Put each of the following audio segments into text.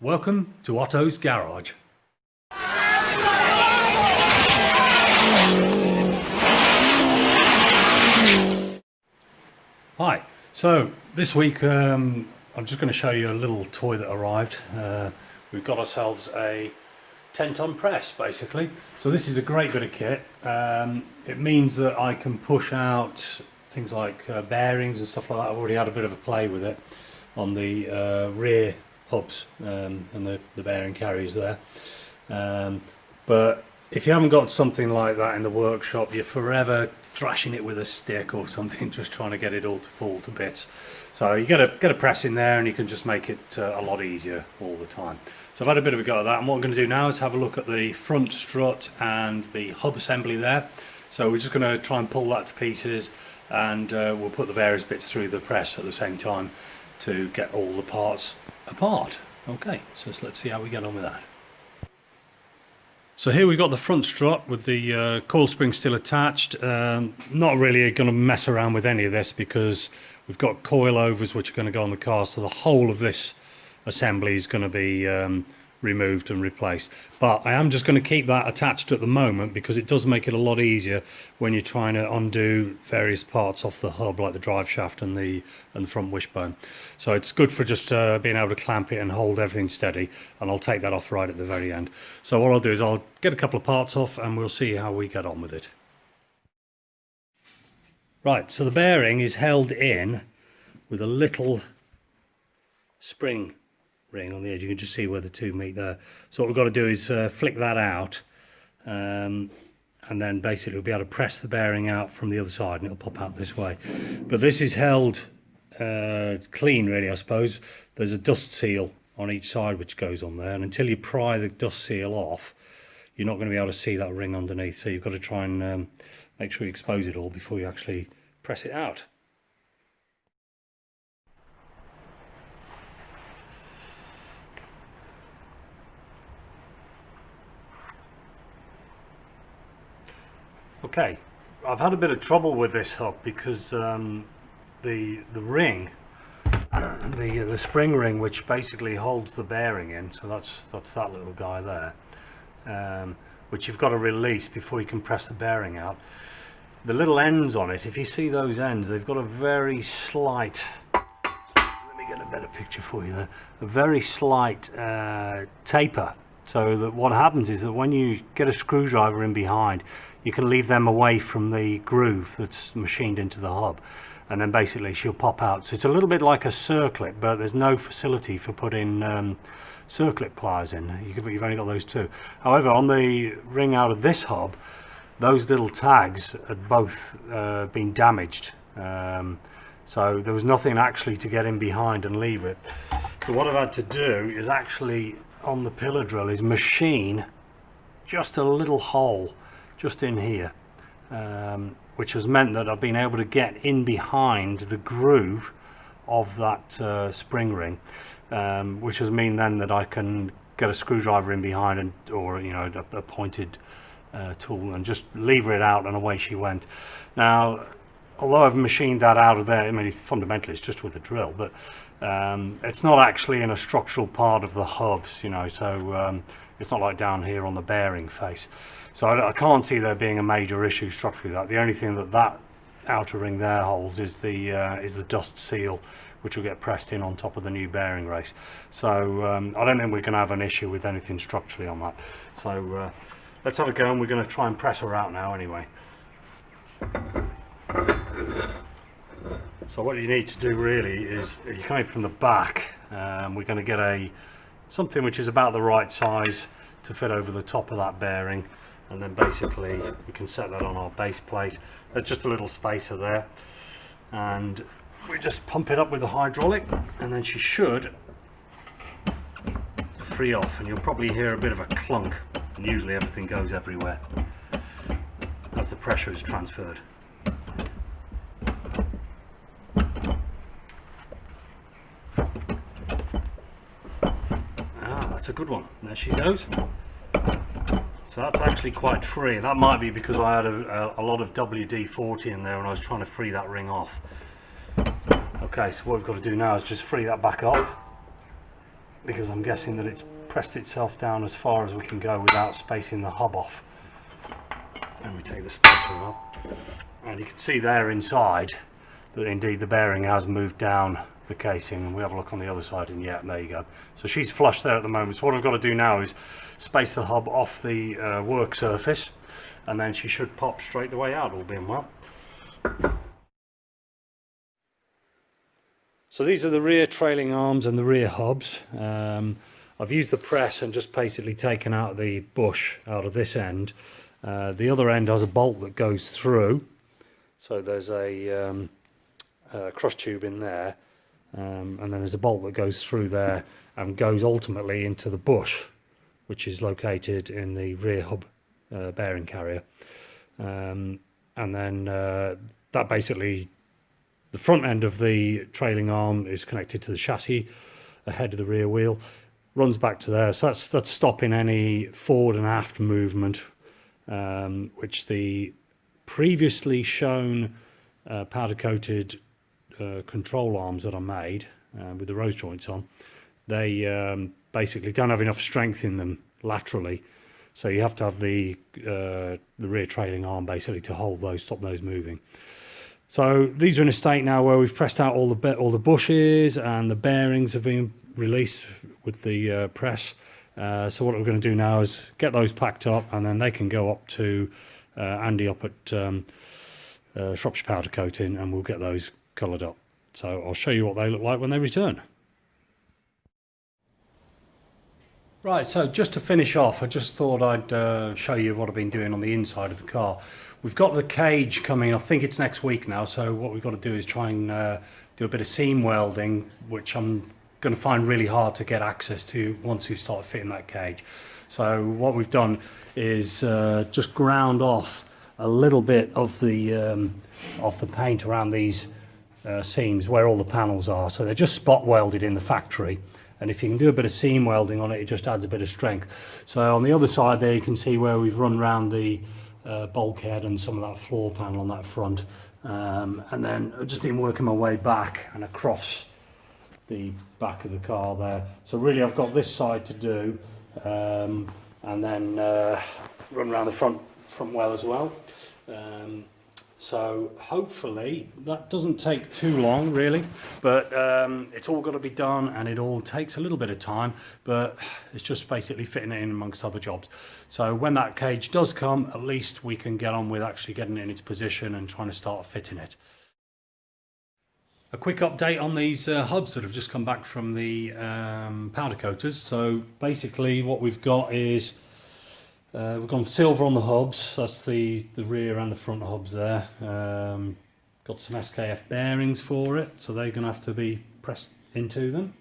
Welcome to Otto's Garage. Hi, so this week I'm just going to show you a little toy that arrived. We've got ourselves a 10-ton press basically. So this is a great bit of kit. It means that I can push out things like bearings and stuff like that. I've already had a bit of a play with it on the rear hubs and the bearing carriers there. But if you haven't got something like that in the workshop, you're forever thrashing it with a stick or something, just trying to get it all to fall to bits. So you get a press in there and you can just make it a lot easier all the time. So I've had a bit of a go at that, and what I'm going to do now is have a look at the front strut and the hub assembly there. So we're just going to try and pull that to pieces, and we'll put the various bits through the press at the same time to get all the parts apart. Okay, so let's see how we get on with that. So here we've got the front strut with the coil spring still attached. Not really going to mess around with any of this because we've got coilovers which are going to go on the car, so the whole of this assembly is going to be removed and replaced. But I am just going to keep that attached at the moment because it does make it a lot easier when you're trying to undo various parts off the hub, like the drive shaft and the front wishbone. So it's good for just being able to clamp it and hold everything steady, and I'll take that off right at the very end. So what I'll do is I'll get a couple of parts off and we'll see how we get on with it. Right, so the bearing is held in with a little spring ring on the edge. You can just see where the two meet there. So what we've got to do is flick that out, and then basically we'll be able to press the bearing out from the other side and it'll pop out this way. But this is held clean really, I suppose. There's a dust seal on each side which goes on there, and until you pry the dust seal off, you're not going to be able to see that ring underneath. So you've got to try and make sure you expose it all before you actually press it out. Okay, I've had a bit of trouble with this hub because the ring, the spring ring, which basically holds the bearing in, so that's that little guy there, which you've got to release before you can press the bearing out. The little ends on it, if you see those ends, they've got a very slight, let me get a better picture for you there, a very slight taper. So that what happens is that when you get a screwdriver in behind, you can leave them away from the groove that's machined into the hub, and then basically she'll pop out. So it's a little bit like a circlip, but there's no facility for putting circlip pliers in. You've only got those two. However, on the ring out of this hub, those little tags had both been damaged. So there was nothing actually to get in behind and leave it. So what I've had to do is actually, on the pillar drill, is machine just a little hole just in here, which has meant that I've been able to get in behind the groove of that spring ring, which has mean then that I can get a screwdriver in behind, and or a pointed tool, and just lever it out, and away she went. Now, although I've machined that out of there, I mean fundamentally it's just with a drill, but it's not actually in a structural part of the hubs, so it's not like down here on the bearing face. So I can't see there being a major issue structurally. The only thing that outer ring there holds is the dust seal, which will get pressed in on top of the new bearing race. So I don't think we're going to have an issue with anything structurally on that. So let's have a go, and we're going to try and press her out now anyway. So what you need to do really is, if you're coming from the back, we're going to get something which is about the right size to fit over the top of that bearing, and then basically we can set that on our base plate. There's just a little spacer there, and we just pump it up with the hydraulic, and then she should free off, and you'll probably hear a bit of a clunk, and usually everything goes everywhere as the pressure is transferred. That's a good one. There she goes. So that's actually quite free. That might be because I had a lot of WD-40 in there and I was trying to free that ring off. Okay, so what we've got to do now is just free that back up. because I'm guessing that it's pressed itself down as far as we can go without spacing the hub off. And we take the spacer up, and you can see there inside that indeed the bearing has moved down the casing, and we have a look on the other side, and yeah, there you go. So she's flush there at the moment. So what I've got to do now is space the hub off the work surface, and then she should pop straight the way out, all being well. So these are the rear trailing arms and the rear hubs. I've used the press and just basically taken out the bush out of this end. The other end has a bolt that goes through, so there's a cross tube in there, and then there's a bolt that goes through there and goes ultimately into the bush, which is located in the rear hub bearing carrier. And then that basically, the front end of the trailing arm is connected to the chassis ahead of the rear wheel, runs back to there, so that's stopping any forward and aft movement, which the previously shown powder coated control arms that I made with the rose joints on, they basically don't have enough strength in them laterally, so you have to have the rear trailing arm basically to hold those, stop those moving. So these are in a state now where we've pressed out all the bushes, and the bearings have been released with the press. So what we're going to do now is get those packed up, and then they can go up to Andy up at Shropshire Powder Coating, and we'll get those coloured up. So I'll show you what they look like when they return. Right, so just to finish off, I just thought I'd show you what I've been doing on the inside of the car. We've got the cage coming, I think it's next week now, so what we've got to do is try and do a bit of seam welding, which I'm going to find really hard to get access to once we start fitting that cage. So what we've done is just ground off a little bit of the paint around these seams where all the panels are, so they're just spot welded in the factory, and if you can do a bit of seam welding on it, it just adds a bit of strength. So on the other side there you can see where we've run around the bulkhead and some of that floor panel on that front, and then I've just been working my way back and across the back of the car there. So really I've got this side to do, and then run around the front well as well. So hopefully that doesn't take too long really, but it's all got to be done, and it all takes a little bit of time, but it's just basically fitting it in amongst other jobs. So when that cage does come, at least we can get on with actually getting it in its position and trying to start fitting it. A quick update on these hubs that have just come back from the powder coaters. So basically what we've got is we've gone silver on the hubs, that's the rear and the front hubs there. Got some SKF bearings for it, so they're going to have to be pressed into them.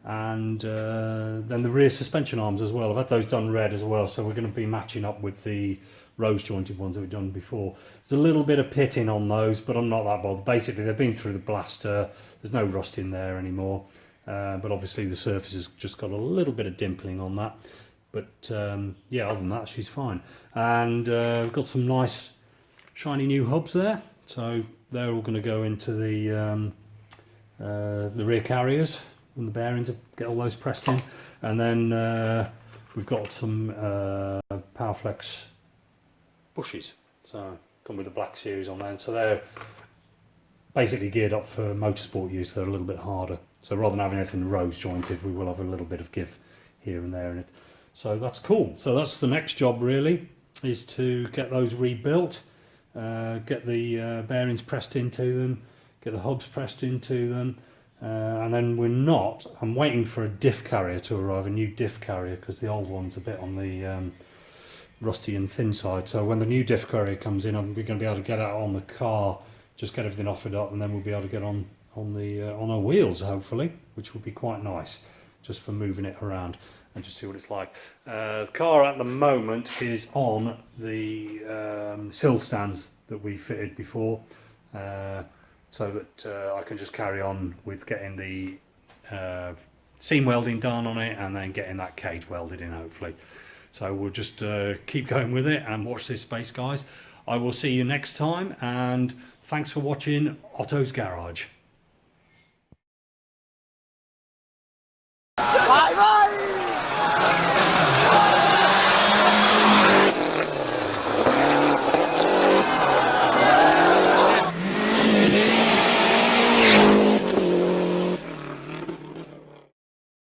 And then the rear suspension arms as well, I've had those done red as well, so we're going to be matching up with the rose jointed ones that we've done before. There's a little bit of pitting on those, but I'm not that bothered. Basically they've been through the blaster, there's no rust in there anymore, but obviously the surface has just got a little bit of dimpling on that. But yeah, other than that, she's fine. And we've got some nice shiny new hubs there. So they're all going to go into the rear carriers when the bearings get all those pressed in. And then we've got some Powerflex bushes. So come with the black series on there. So they're basically geared up for motorsport use. They're a little bit harder. So rather than having everything rose jointed, we will have a little bit of give here and there in it. So that's cool. So that's the next job really, is to get those rebuilt, get the bearings pressed into them, get the hubs pressed into them, and then I'm waiting for a diff carrier to arrive, a new diff carrier, because the old one's a bit on the rusty and thin side. So when the new diff carrier comes in, we're going to be able to get out on the car, just get everything offered up, and then we'll be able to get on our wheels hopefully, which will be quite nice, just for moving it around and just see what it's like. The car at the moment is on the sill stands that we fitted before, so that I can just carry on with getting the seam welding done on it, and then getting that cage welded in hopefully. So we'll just keep going with it and watch this space, guys. I will see you next time, and thanks for watching Otto's Garage.